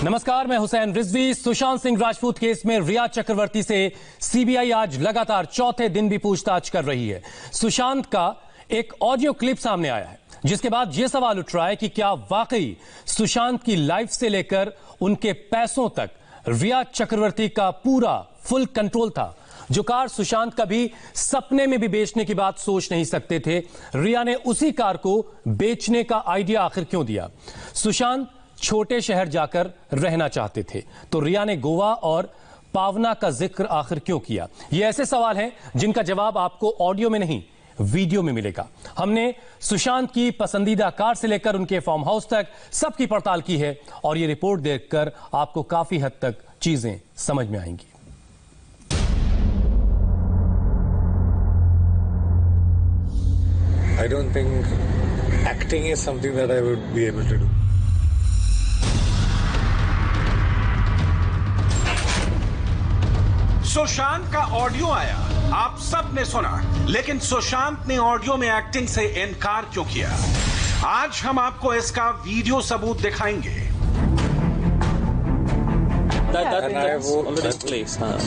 नमस्कार, मैं हुसैन रिजवी। सुशांत सिंह राजपूत केस में रिया चक्रवर्ती से सीबीआई आज लगातार चौथे दिन भी पूछताछ कर रही है। सुशांत का एक ऑडियो क्लिप सामने आया है जिसके बाद यह सवाल उठ रहा है कि क्या वाकई सुशांत की लाइफ से लेकर उनके पैसों तक रिया चक्रवर्ती का पूरा फुल कंट्रोल था। जो कार सुशांत कभी सपने में भी बेचने की बात सोच नहीं सकते थे, रिया ने उसी कार को बेचने का आइडिया आखिर क्यों दिया? सुशांत छोटे शहर जाकर रहना चाहते थे तो रिया ने गोवा और पावना का जिक्र आखिर क्यों किया? ये ऐसे सवाल हैं जिनका जवाब आपको ऑडियो में नहीं, वीडियो में मिलेगा। हमने सुशांत की पसंदीदा कार से लेकर उनके फार्म हाउस तक सबकी पड़ताल की है और ये रिपोर्ट देखकर आपको काफी हद तक चीजें समझ में आएंगी। I don't think acting is something that I would be able to do. Sushant का ऑडियो आया, आप सब ने सुना, लेकिन सुशांत ने ऑडियो में एक्टिंग से इनकार क्यों किया? आज हम आपको इसका वीडियो सबूत दिखाएंगे। And I would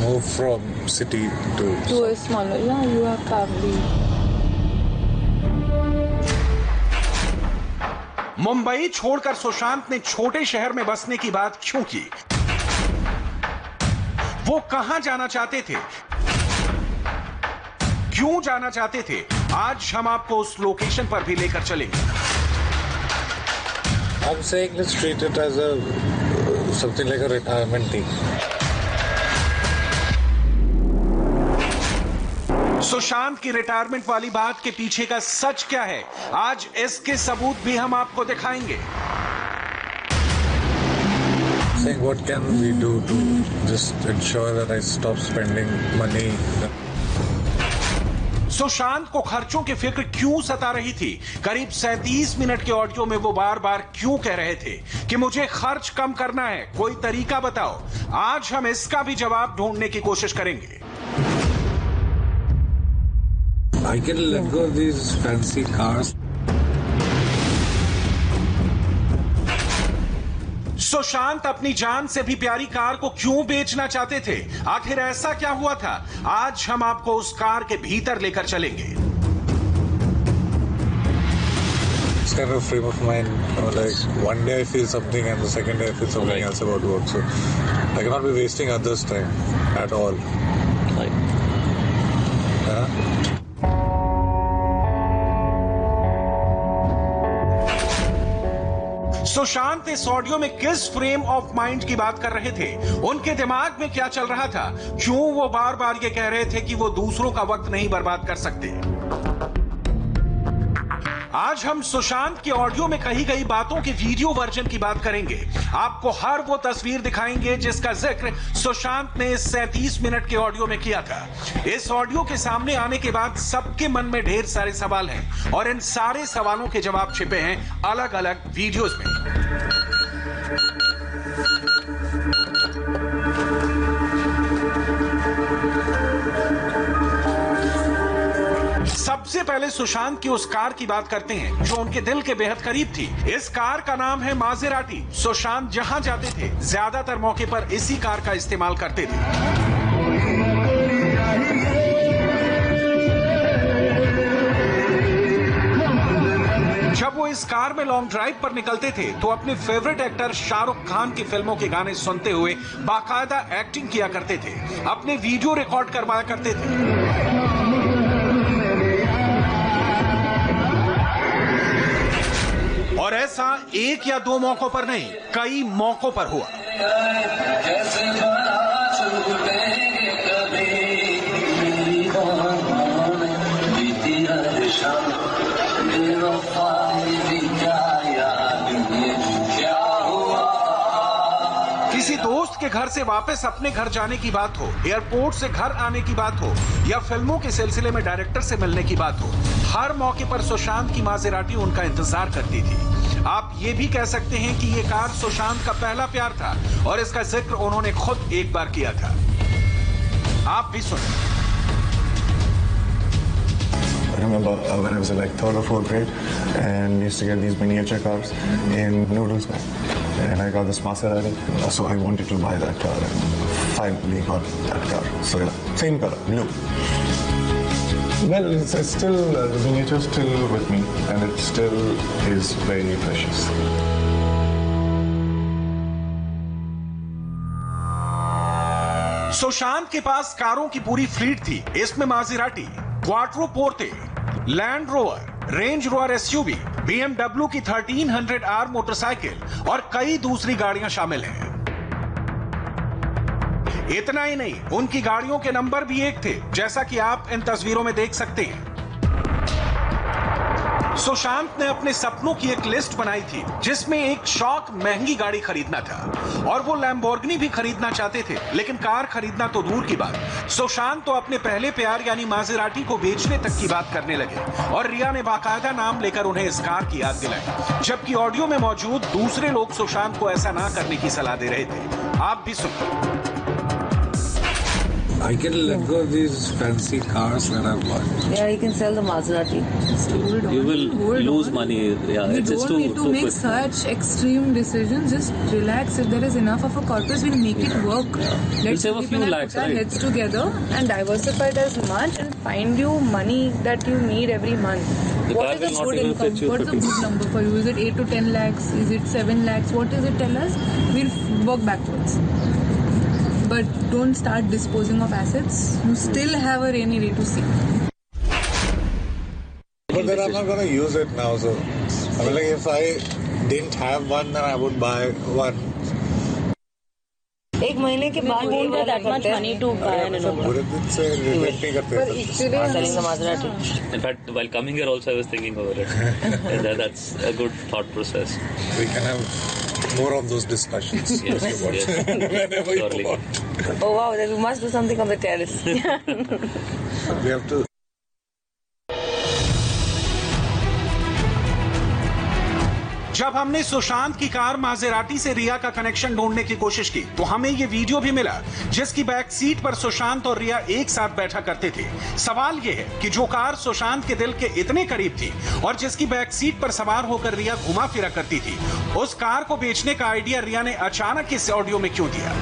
move from city to a smaller. Yeah, you have family. Mumbai छोड़कर सुशांत ने छोटे शहर में बसने की बात क्यों की? वो कहां जाना चाहते थे, क्यों जाना चाहते थे? आज हम आपको उस लोकेशन पर भी लेकर चलेंगे। I'm saying let's treat it as something like a retirement thing. Sushant की रिटायरमेंट वाली बात के पीछे का सच क्या है, आज इसके सबूत भी हम आपको दिखाएंगे। Saying what can we do to just ensure that I stop spending money. Sushant को खर्चों की फिक्र क्यों सता रही थी? करीब 37 मिनट के ऑडियो में वो बार बार क्यों कह रहे थे कि मुझे खर्च कम करना है, कोई तरीका बताओ। आज हम इसका भी जवाब ढूंढने की कोशिश करेंगे। I can let go of these fancy cars. Sushant अपनी जान से भी प्यारी कार को क्यों बेचना चाहते थे? आखिर ऐसा क्या हुआ था? आज हम आपको उस कार के भीतर लेकर चलेंगे। It's kind of frame of mind. Like one day I feel something and the second day I feel something else about work. So I cannot be wasting others' time at all. Yeah? Sushant इस audio में किस frame of mind की बात कर रहे थे? उनके दिमाग में क्या चल रहा था? क्यों वो बार बार ये कह रहे थे कि वो दूसरों का वक्त नहीं बर्बाद कर सकते? आज हम सुशांत के ऑडियो में कही गई बातों के वीडियो वर्जन की बात करेंगे। आपको हर वो तस्वीर दिखाएंगे जिसका जिक्र सुशांत ने 37 मिनट के ऑडियो में किया था। इस ऑडियो के सामने आने के बाद सबके मन में ढेर सारे सवाल हैं और इन सारे सवालों के जवाब छिपे हैं अलग अलग वीडियोस में। सबसे पहले सुशांत की उस कार की बात करते हैं जो उनके दिल के बेहद करीब थी। इस कार का नाम है मासेराटी। सुशांत जहां जाते थे ज्यादातर मौके पर इसी कार का इस्तेमाल करते थे। जब वो इस कार में लॉन्ग ड्राइव पर निकलते थे तो अपने फेवरेट एक्टर शाहरुख खान की फिल्मों के गाने सुनते हुए बाकायदा एक्टिंग किया करते थे, अपने वीडियो रिकॉर्ड करवाया करते थे। और ऐसा एक या दो मौकों पर नहीं, कई मौकों पर हुआ। किसी दोस्त के घर से वापस अपने घर जाने की बात हो, एयरपोर्ट से घर आने की बात हो या फिल्मों के सिलसिले में डायरेक्टर से मिलने की बात हो, हर मौके पर सुशांत की मासेराटी उनका इंतजार करती थी। आप ये भी कह सकते हैं कि ये कार सुशांत का पहला प्यार था और इसका जिक्र उन्होंने खुद एक बार किया था। आप भी सुनिए। I remember when I was in like 3rd or 4th grade and we used to get these miniature cars in noodles bag. and I got this Maserati. So I wanted to buy that car, and finally got that car. So yeah, same color, blue. Well, it's still the miniature still with me, and it still is very precious. Sushant के पास कारों की पूरी fleet थी। इसमें Maserati, Quattroporte, land rover, range rover SUV, BMW की 1300R motorcycle और कई दूसरी गाड़ियां शामिल हैं। इतना ही नहीं, उनकी गाड़ियों के नंबर भी एक थे, जैसा कि आप इन तस्वीरों में देख सकते हैं। सुशांत ने अपने सपनों की एक लिस्ट बनाई थी, जिसमें एक शौक महंगी गाड़ी खरीदना था और वो लैम्बोर्गिनी भी खरीदना चाहते थे, लेकिन कार खरीदना तो दूर की बात। सुशांत तो अपने पहले प्यार यानी मासेराटी को बेचने तक की बात करने लगे और रिया ने बाकायदा नाम लेकर उन्हें इस कार की याद दिलाई, जबकि ऑडियो में मौजूद दूसरे लोग सुशांत को ऐसा ना करने की सलाह दे रहे थे। आप भी सुनिए। I can let go of these fancy cars that I've bought. Yeah, you can sell the Maserati. You will lose money. Yeah, We it's just don't need to make quick. such extreme decisions. Just relax. If there is enough of a corpus, we'll make it work. We'll save a sleep few and lakhs, put our right? heads together and diversify it as much and find you money that you need every month. The What car is a will not good even income? fetch you What is a 50. good number for you? Is it 8 to 10 lakhs? Is it 7 lakhs? What is it? Tell us. We'll work backwards. But don't start disposing of assets. You still have a rainy day to see. But then I'm not going to use it now. So, I mean, like, if I didn't have one, then I would buy one. एक महीने के बाद won't get that much money to buy an Innova. Would it say regret नहीं करते But हैं? actually, selling the Maserati. In fact, while coming here also, I was thinking over it. That's a good thought process. We can have more of those discussions. Yes, yes. Whenever you Surely. want. Oh wow, then we must do something on the terrace. We have to. जब हमने सुशांत की car Maserati से रिया का connection ढूंढने की कोशिश की, तो हमें ये वीडियो भी मिला, जिसकी बैक सीट पर सुशांत और रिया एक साथ बैठा करते थे। सवाल ये है कि जो कार सुशांत के दिल के इतने करीब थी और जिसकी बैक सीट पर सवार होकर रिया घुमा फिरा करती थी, उस कार को बेचने का आइडिया रिया ने अचानक इस ऑडियो में क्यों दिया?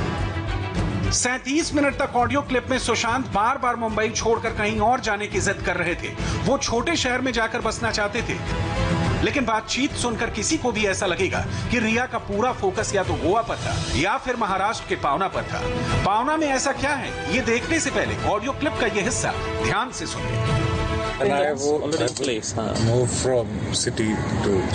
37 मिनट तक ऑडियो क्लिप में सुशांत बार बार मुंबई छोड़कर कहीं और जाने की जिद कर रहे थे। वो छोटे शहर में जाकर बसना चाहते थे, लेकिन बातचीत सुनकर किसी को भी ऐसा लगेगा कि रिया का पूरा फोकस या तो गोवा पर था या फिर महाराष्ट्र के पावना पर था। पावना में ऐसा क्या है, ये देखने से पहले ऑडियो क्लिप का ये हिस्सा ध्यान से सुनिए। And I Already in place, huh? move from city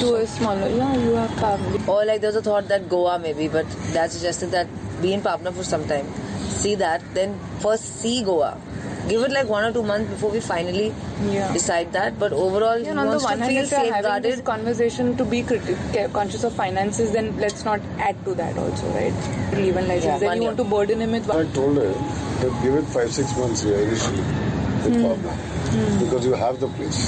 To a smaller, yeah, you have family. Or like there's a thought that Goa maybe, but that suggested that be in Patna for some time. See that, then first see Goa. Give it like 1 or 2 months before we finally decide that. But overall, Yeah, he on the wants one to hand, feel if we are having this safeguarded. conversation to be conscious of finances, then let's not add to that also, right? Leave and license. Yeah, Then 1 you year. want to burden him with I told her that give it 5-6 months here initially with Pablo because you have the place.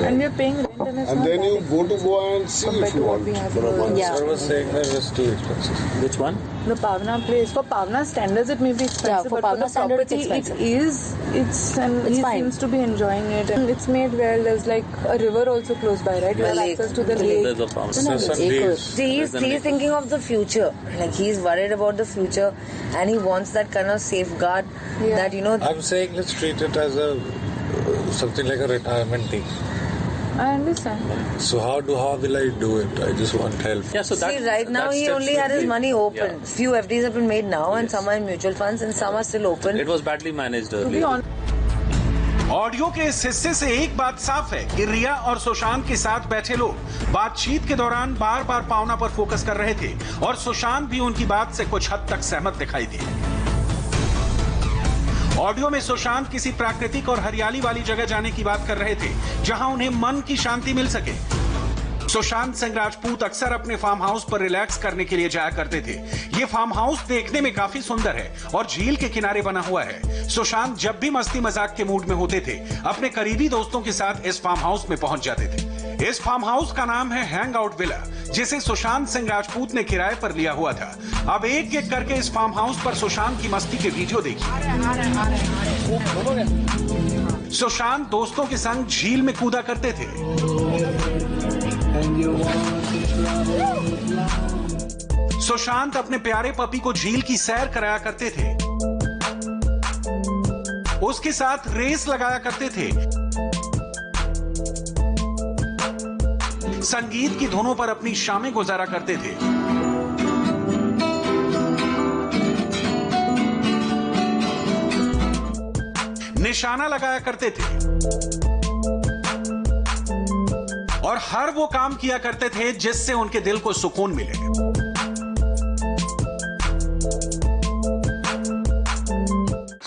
and we are paying rent and it's And not then you bad go to Goa and see compared if to you what want we have for a here. month. Yeah. I was saying that it's too expensive. Which one? The Pavna place, for Pavna standards, it may be expensive, Yeah, for but Pavna for the standards, it's property, expensive. and he fine. seems to be enjoying it. And it's made well. There's like a river also close by, right? You The have lake. access to the The lake. There's a problem. So some days. See, he's Less than thinking of the future. Like he's worried about the future, and he wants that kind of safeguard. Yeah. That you know. I'm saying let's treat it as a something like a retirement thing. I understand. So how will I do it? I just want help. Yeah, so that, See, right now that he steps only will had his be- money open. Yeah. Few FDs have been made now, and Yes. some are in mutual funds, and some are still open. It was badly managed To be earlier. honest. Audio के इस हिस्से से एक बात साफ है कि रिया और सुशांत के साथ बैठे लोग बातचीत के दौरान बार बार पावना पर फोकस कर रहे थे और सुशांत भी उनकी बात से कुछ हद तक सहमत दिखाई दिए। ऑडियो में सुशांत किसी प्राकृतिक और हरियाली वाली जगह जाने की बात कर रहे थे, जहां उन्हें मन की शांति मिल सके। सुशांत सिंह राजपूत अक्सर अपने फार्म हाउस पर रिलैक्स करने के लिए जाया करते थे। ये फार्म हाउस देखने में काफी सुंदर है और झील के किनारे बना हुआ है। सुशांत जब भी मस्ती मजाक के मूड में होते थे, अपने करीबी दोस्तों के साथ इस फार्म हाउस में पहुंच जाते थे। इस फार्म हाउस का नाम है हैंग आउट विला, जिसे सुशांत सिंह राजपूत ने किराए पर लिया हुआ था। अब एक एक करके इस फार्म हाउस पर सुशांत की मस्ती के वीडियो देखिए। सुशांत दोस्तों के संग झील में कूदा करते थे। सुशांत अपने प्यारे पपी को झील की सैर कराया करते थे, उसके साथ रेस लगाया करते थे, संगीत की धुनों पर अपनी शामें गुजारा करते थे। निशाना लगाया करते थे और हर वो काम किया करते थे जिससे उनके दिल को सुकून मिले।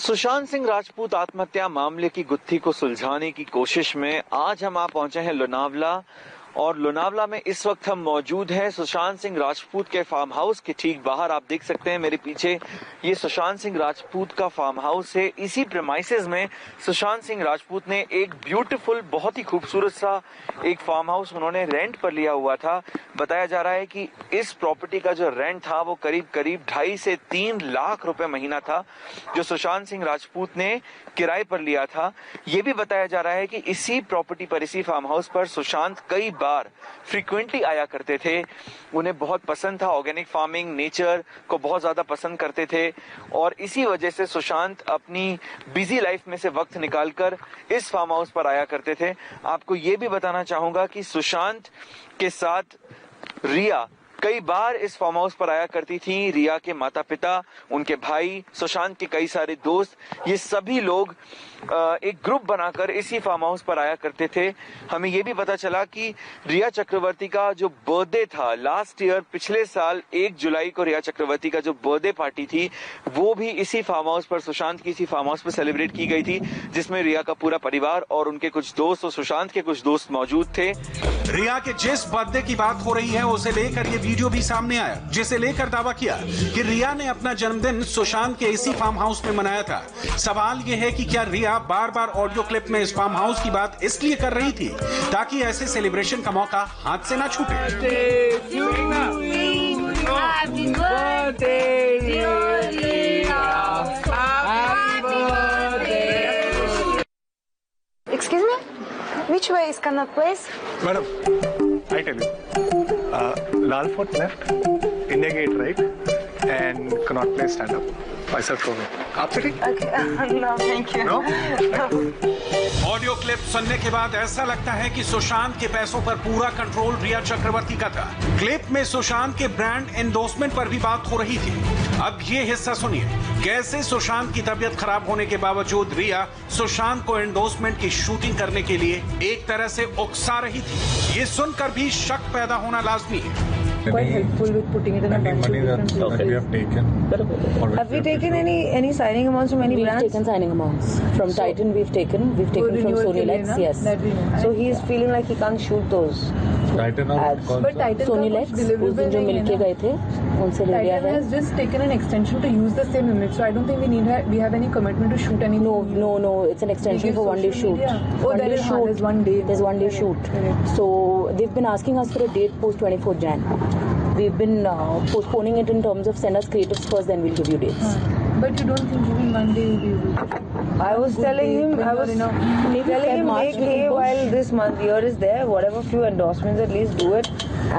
सुशांत सिंह राजपूत आत्महत्या मामले की गुत्थी को सुलझाने की कोशिश में आज हम आप पहुंचे हैं लोनावला, और लोनावला में इस वक्त हम मौजूद हैं सुशांत सिंह राजपूत के फार्म हाउस के ठीक बाहर। आप देख सकते हैं मेरे पीछे, ये सुशांत सिंह राजपूत का फार्म हाउस है। इसी प्रेमाइसेस में सुशांत सिंह राजपूत ने एक ब्यूटीफुल, बहुत ही खूबसूरत सा एक फार्म हाउस उन्होंने रेंट पर लिया हुआ था। बताया जा रहा है कि इस प्रॉपर्टी का जो रेंट था वो करीब 2.5 से 3 लाख रुपए महीना था, जो सुशांत सिंह राजपूत ने किराए पर लिया था। ये भी बताया जा रहा है कि इसी प्रॉपर्टी पर, इसी फार्म हाउस पर सुशांत कई बार फ्रीक्वेंटली आया करते थे। उन्हें बहुत पसंद था, ऑर्गेनिक फार्मिंग, नेचर को बहुत ज्यादा पसंद करते थे, और इसी वजह से सुशांत अपनी बिजी लाइफ में से वक्त निकालकर इस फार्म हाउस पर आया करते थे। आपको ये भी बताना चाहूंगा कि सुशांत के साथ रिया कई बार इस फार्म हाउस पर आया करती थी। रिया के माता पिता, उनके भाई, सुशांत के कई सारे दोस्त, ये सभी लोग एक ग्रुप बनाकर इसी फार्म हाउस पर आया करते थे। हमें ये भी पता चला कि रिया चक्रवर्ती का जो बर्थडे था लास्ट ईयर, पिछले साल 1 जुलाई को रिया चक्रवर्ती का जो बर्थडे पार्टी थी वो भी इसी फार्म हाउस पर, सुशांत की इसी फार्म हाउस पर सेलिब्रेट की गई थी, जिसमें रिया का पूरा परिवार और उनके कुछ दोस्त और सुशांत के कुछ दोस्त मौजूद थे। रिया के जिस बर्थडे की बात हो रही है उसे लेकर ये वीडियो भी सामने आया, जिसे लेकर दावा किया कि रिया ने अपना जन्मदिन सुशांत के इसी फार्म हाउस में मनाया था। सवाल यह है कि क्या रिया बार बार ऑडियो क्लिप में इस फार्म हाउस की बात इसलिए कर रही थी ताकि ऐसे सेलिब्रेशन का मौका हाथ से ना छूटे। Excuse me? Which way is Connaught Place? Madam, I tell you. Lal Fort left, India Gate right, and Connaught Place stand up. Myself over. आप ठीक? Okay. No, thank you. No? Audio clip सुनने के बाद ऐसा लगता है कि सुशांत के पैसों पर पूरा कंट्रोल रिया चक्रवर्ती का था। क्लिप में सुशांत के ब्रांड एंडोर्समेंट पर भी बात हो रही थी। अब ये हिस्सा सुनिए, कैसे सुशांत की तबीयत खराब होने के बावजूद रिया सुशांत को एंडोर्समेंट की शूटिंग करने के लिए एक तरह से उकसा रही थी। ये सुनकर भी शक पैदा होना लाजमी है। Quite helpful with putting it in a bunch of different places. that we have taken. Have we taken any signing amounts from any We've brands? taken signing amounts. From Titan we've taken from renewal Sony के लिए Lex, ना? yes. That we know. So he is feeling like he can't shoot those Titan ads. But Titan Sony का Lex, कुछ उस deliverable दिन जो नहीं है मिलके ना? गए थे उनसे ले लिया Titan है। has just taken an extension to use the same image, so I don't think we have any commitment to shoot anything. No, it's an extension give for one day social shoot. media? Oh, there is shoot. there's one day. There's one day shoot. Correct. So they've been asking us for a date post 24th Jan. We've been postponing it in terms of send us creatives first, then we'll give you dates. But you don't think even one day will be able to? I was telling him, Maybe telling him, March make we hay can push. while this month year is there. Whatever few endorsements, at least do it.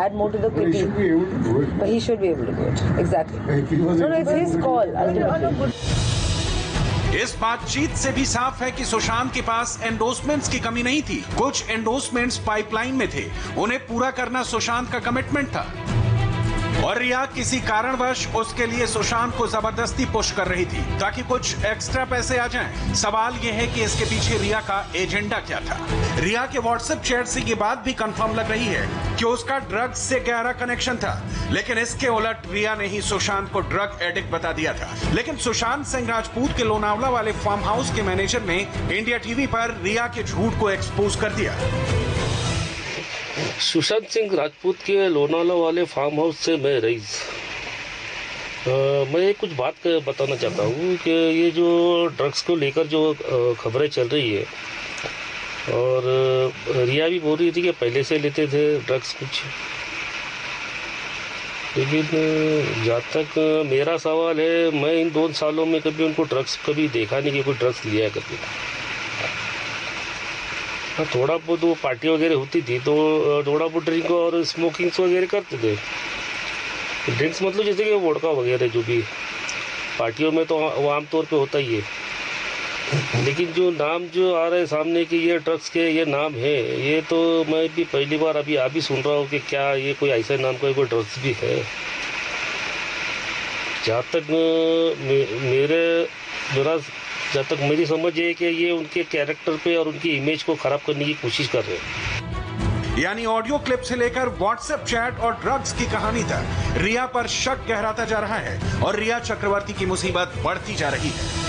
Add more to the He kitty. should be able to do it. But he should be able to do it. Exactly. If he was No, able it's to his do it, call ultimately. इस बातचीत से भी साफ है कि सुशांत के पास endorsements की कमी नहीं थी। कुछ एंडोर्समेंट्स पाइपलाइन में थे, उन्हें पूरा करना सुशांत का कमिटमेंट था, और रिया किसी कारणवश उसके लिए सुशांत को जबरदस्ती पुश कर रही थी ताकि कुछ एक्स्ट्रा पैसे आ जाएं। सवाल यह है कि इसके पीछे रिया का एजेंडा क्या था। रिया के व्हाट्सएप चैट से ये बात भी कंफर्म लग रही है कि उसका ड्रग्स से गहरा कनेक्शन था, लेकिन इसके उलट रिया ने ही सुशांत को ड्रग एडिक्ट बता दिया था। लेकिन सुशांत सिंह राजपूत के लोनावला वाले फार्म हाउस के मैनेजर ने इंडिया टीवी पर रिया के झूठ को एक्सपोज कर दिया। सुशांत सिंह राजपूत के लोनावला वाले फार्म हाउस से मैं रईस, मैं कुछ बात बताना चाहता हूँ कि ये जो ड्रग्स को लेकर जो खबरें चल रही है, और रिया भी बोल रही थी कि पहले से लेते थे ड्रग्स कुछ, लेकिन जहाँ तक मेरा सवाल है, मैं इन 2 सालों में कभी उनको ड्रग्स कभी देखा नहीं कि कोई ड्रग्स लिया करके। हाँ, थोड़ा बहुत वो पार्टी वगैरह होती थी तो थोड़ा बहुत ड्रिंक और स्मोकिंग्स वगैरह करते थे, ड्रिंक्स मतलब जैसे कि वोडका वगैरह जो भी पार्टियों में तो वो आमतौर पे होता ही है, लेकिन जो नाम जो आ रहे हैं सामने कि ये ड्रग्स के ये नाम है, ये तो मैं भी पहली बार अभी सुन रहा हूँ कि क्या ये कोई ऐसा नाम का कोई ड्रग्स भी है। जहाँ तक जहाँ तक मेरी समझ है कि ये उनके कैरेक्टर पे और उनकी इमेज को खराब करने की कोशिश कर रहे हैं। यानी ऑडियो क्लिप से लेकर व्हाट्सएप चैट और ड्रग्स की कहानी तक रिया पर शक गहराता जा रहा है और रिया चक्रवर्ती की मुसीबत बढ़ती जा रही है।